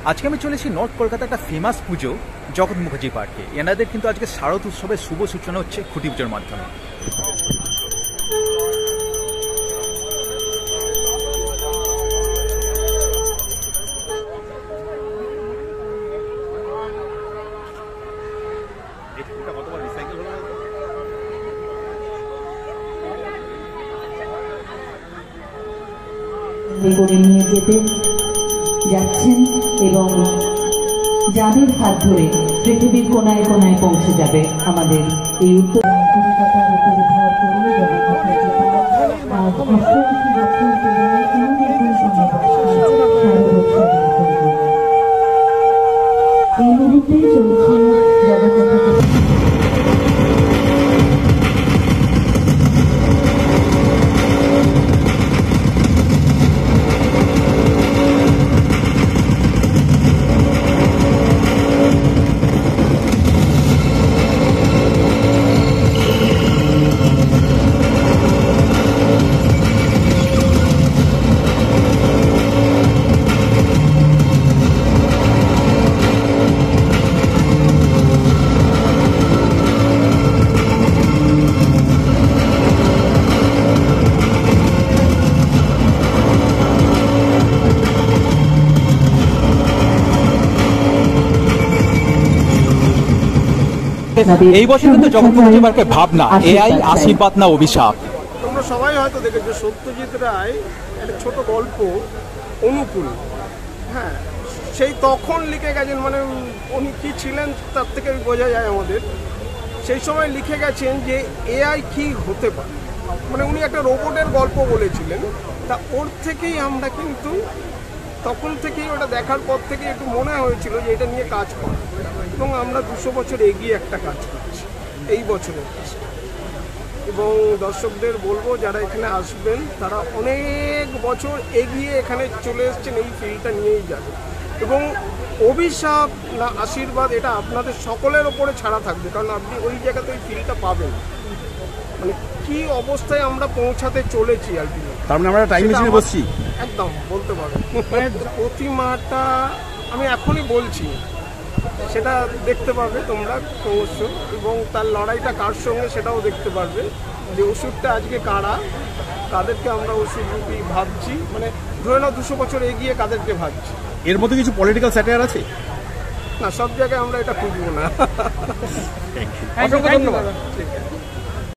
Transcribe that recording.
আজকে আমি চলেছি নর্থ কলকাতা একটা ফেমাস পুজো জগৎ মুখার্জি পার্কে। এনাদের কিন্তু আজকে শারদ উৎসবের শুভ সূচনা হচ্ছে খুঁটি পুজোর মাধ্যমে। করে নিয়ে যেতে যাচ্ছেন এবং যাদের হাত ধরে পৃথিবীর কোনায় কোনায় পৌঁছে যাবে আমাদের এই উত্তর কলকাতার উপরে ভর করে এই মুহূর্তে চলছে জগন্নাথ। এই বছর কিন্তু জগৎ মুখার্জি পার্কের ভাবনা এআই আশীর্বাদ না অভিশাপ। তোমরা সবাই হয়তো দেখেছো সত্যজিৎ রায় একটা ছোট গল্প অনুকূল, হ্যাঁ সেই তখন লিখে গেছেন, মানে উনি কি ছিলেন তার থেকে বোঝা যায় আমাদের। সেই সময় লিখে গেছেন যে এআই কি হতে পারে, মানে উনি একটা রোবটের গল্প বলেছিলেন। তা ওর থেকেই আমরা কিন্তু তখন থেকেই ওটা দেখার পর থেকে একটু মনে হয়েছিল যে এটা নিয়ে কাজ করা, এবং আমরা 200 বছর এগিয়ে একটা কাজ করছি এই বছরের কাজটা। এবং দর্শকদের বলবো যারা এখানে আসবেন তারা অনেক বছর এগিয়ে এখানে চলে এসছেন, এই ফিল্ডটা নিয়েই যাবে। এবং অভিশাপ না আশীর্বাদ এটা আপনাদের সকলের ওপরে ছাড়া থাকবে, কারণ আপনি ওই জায়গাতে ওই ফিল্ডটা পাবেন। মানে কি অবস্থায় আমরা পৌঁছাতে চলেছি আলটিমেটলি, তার মানে আমরা টাইম মেশিনে বসছি একদম বলতে পারেন। প্রতিমাটা আমি এখনই বলছি, সেটা দেখতে পাবে তোমরা অবশ্য, এবং তার লড়াইটা কার সঙ্গে সেটাও দেখতে পারবে। যে ওষুধটা আজকে কাদেরকে আমরা ওষুধ রূপী ভাবছি, মানে ধরে নাও 200 বছর এগিয়ে কাদেরকে ভাবছি। এর মধ্যে কিছু পলিটিক্যাল স্যাটায়ার আছে না, সব জায়গায় আমরা এটা খুঁজবো না। অসংখ্য ধন্যবাদ।